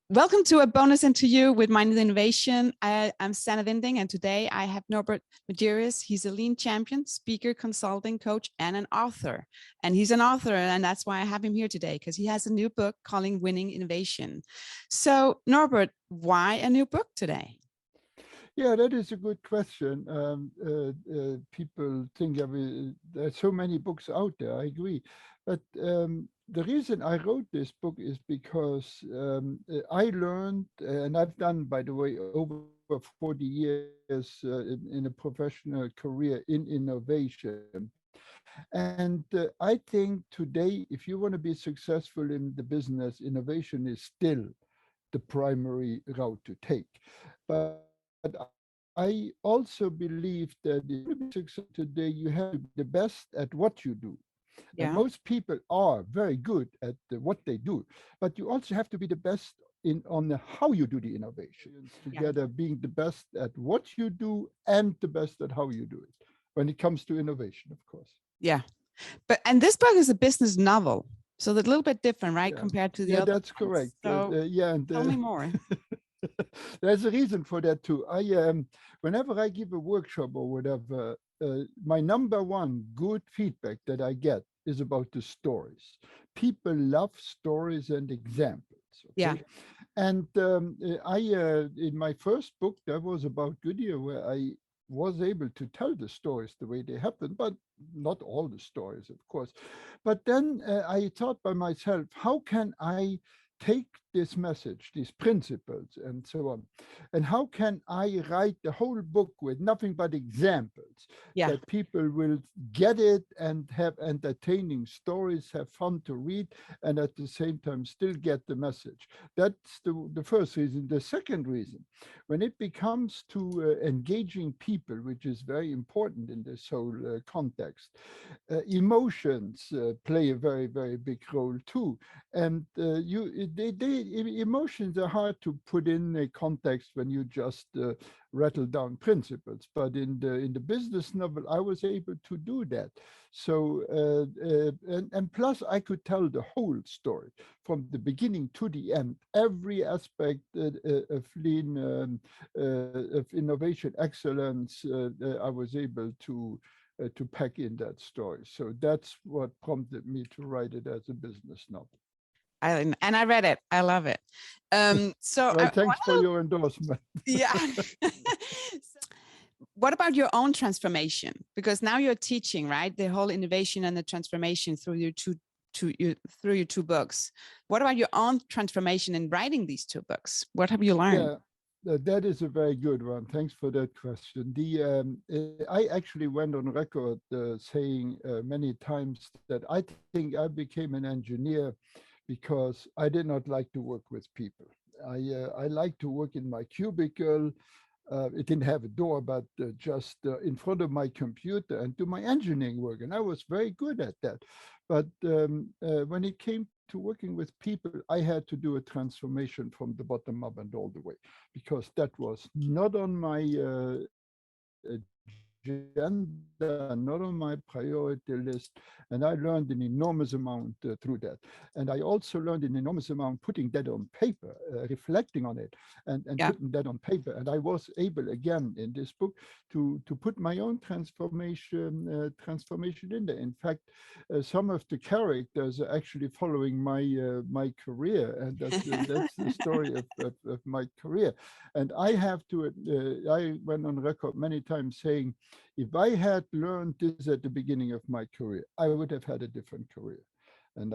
Welcome to a bonus interview with Minded Innovation. I'm Sanna Winding, and today I have Norbert Majerus. He's a lean champion, speaker, consulting coach, and an author. And he's an author, and that's why I have him here today, because he has a new book calling Winning Innovation. So, Norbert, why a new book today? Yeah, that is a good question. People think there's so many books out there. I agree, but the reason I wrote this book is because I learned, and I've done, by the way, over 40 years in a professional career in innovation. And I think today, if you want to be successful in the business, innovation is still the primary route to take. But I also believe that if you want to be successful today, you have to be the best at what you do. And Yeah, most people are very good at what they do, but you also have to be the best on how you do the innovations yeah, together, being the best at what you do and the best at how you do it when it comes to innovation, of course. yeah. And this book is a business novel, so that's a little bit different, right, Yeah, compared to the yeah, other that's ones. correct. So, Yeah, and tell me more. there's a reason for that too. Whenever I give a workshop or whatever, my number one good feedback that I get is about the stories. People love stories and examples. Yeah, Okay, and in my first book, that was about Goodyear, where I was able to tell the stories the way they happened, but not all the stories, of course. But then I thought by myself, how can I take this message, these principles, and so on, and how can I write the whole book with nothing but examples yeah, that people will get it and have entertaining stories, have fun to read, and at the same time still get the message. That's the first reason. The second reason, when it becomes to engaging people, which is very important in this whole context, emotions play a very, very big role too. And emotions are hard to put in a context when you just rattle down principles. But in the business novel, I was able to do that. So and plus, I could tell the whole story from the beginning to the end, every aspect of lean, of innovation excellence. I was able to pack in that story. So that's what prompted me to write it as a business novel. and I read it. I love it. So Well, I want thanks for to, your endorsement. yeah. What about your own transformation? Because now you're teaching, right? The whole innovation and the transformation through your two books. What about your own transformation in writing these two books? What have you learned? Yeah, that is a very good one. Thanks for that question. I actually went on record saying many times that I think I became an engineer because I did not like to work with people. I like to work in my cubicle. It didn't have a door, but just in front of my computer and do my engineering work. And I was very good at that. But when it came to working with people, I had to do a transformation from the bottom up and all the way, because that was not on my agenda, not on my priority list. And I learned an enormous amount through that. And I also learned an enormous amount putting that on paper, reflecting on it, and putting Yeah, that on paper. And I was able again in this book to put my own transformation in there. In fact, some of the characters are actually following my career, and that's the story of my career. And I have to, I went on record many times saying, if I had learned this at the beginning of my career, I would have had a different career. And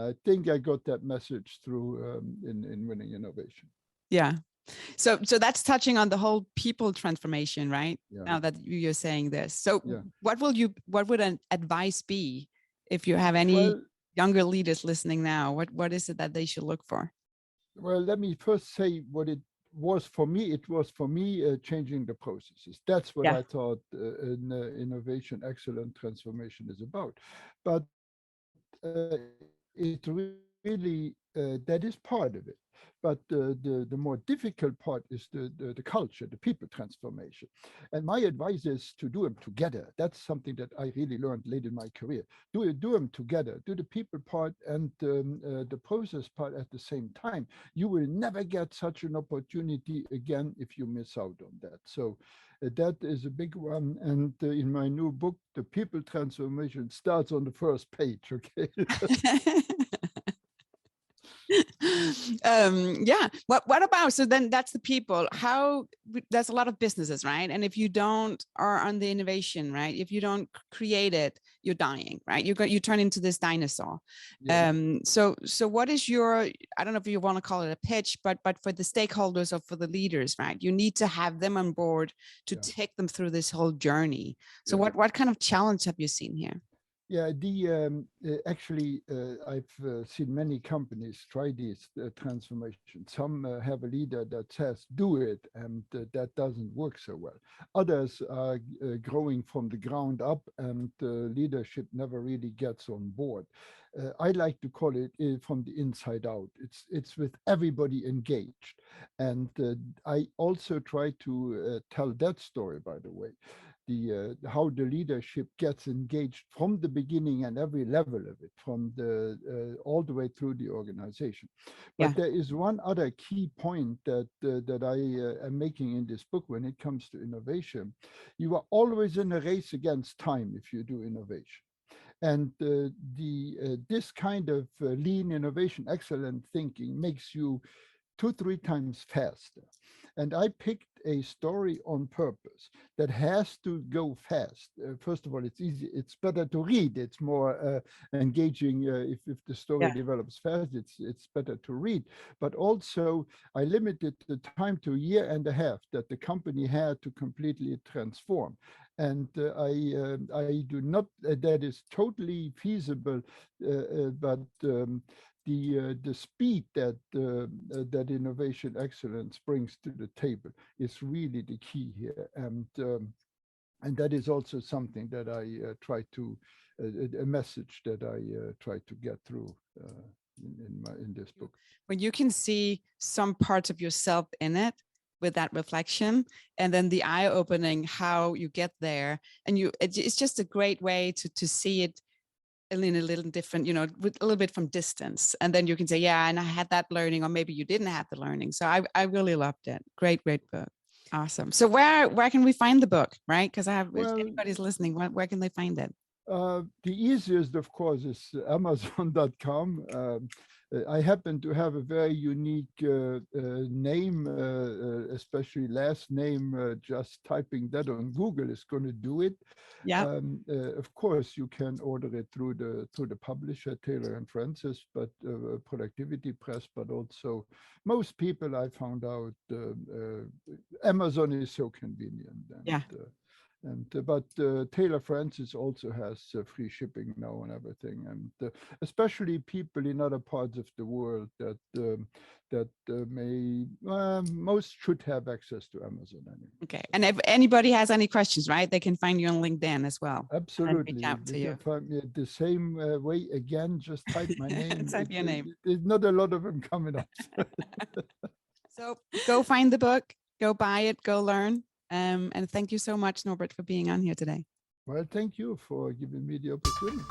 I think I got that message through in Winning Innovation. yeah. So that's touching on the whole people transformation, right? Yeah, Now that you're saying this. So yeah. what would an advice be if you have any Well, younger leaders listening now? What is it that they should look for? well, let me first say what it was for me. It was for me changing the processes. That's what Yeah. I thought innovation, excellent transformation is about. But it really that is part of it. But the more difficult part is the culture, the people transformation. And my advice is to do them together. That's something that I really learned late in my career. Do them together. Do the people part and the process part at the same time. You will never get such an opportunity again if you miss out on that. So that is a big one. And in my new book, the people transformation starts on the first page. Okay. Yeah, what about, so then that's the people. How, there's a lot of businesses, right? And if you don't are on the innovation, right, if you don't create it, you're dying, right? You turn into this dinosaur. Yeah. So what is your, I don't know if you want to call it a pitch, but for the stakeholders or for the leaders, right, you need to have them on board to take them through this whole journey. So what kind of challenge have you seen here? Yeah, actually, I've seen many companies try this transformation. Some have a leader that says, do it, and that doesn't work so well. Others are growing from the ground up, and leadership never really gets on board. I like to call it from the inside out. It's with everybody engaged. And I also try to tell that story, by the way. How the leadership gets engaged from the beginning and every level of it, from the all the way through the organization. But there is one other key point that that I am making in this book when it comes to innovation. You are always in a race against time if you do innovation. And this kind of lean innovation, excellent thinking makes you 2-3 times faster. And I picked a story on purpose that has to go fast. First of all, it's easy. It's better to read. It's more engaging. If the story develops fast, it's better to read. But also, I limited the time to a year and a half that the company had to completely transform. And I do not. That is totally feasible, but. The speed that that innovation excellence brings to the table is really the key here, and that is also something that I try to a message that I try to get through in this book. When you can see some parts of yourself in it with that reflection, and then the eye-opening how you get there, and it's just a great way to see it in a little different, with a little bit from distance. And then you can say, yeah, and I had that learning, or maybe you didn't have the learning. So I really loved it. Great book. Awesome. So where can we find the book, right? Because if anybody's listening, where can they find it? The easiest, of course, is Amazon.com. I happen to have a very unique name, especially last name. Just typing that on Google is going to do it. Yeah. Of course, you can order it through the publisher Taylor and Francis, but Productivity Press. But also, most people I found out, Amazon is so convenient. But Taylor Francis also has free shipping now and everything, and especially people in other parts of the world that most should have access to Amazon anyway. Okay, and if anybody has any questions, right, they can find you on LinkedIn as well. Absolutely, they can find me the same way. Again, just type my name. Type your name. There's not a lot of them coming up. So go find the book, go buy it, go learn. And thank you so much, Norbert, for being on here today. Well, thank you for giving me the opportunity.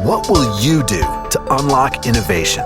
What will you do to unlock innovation?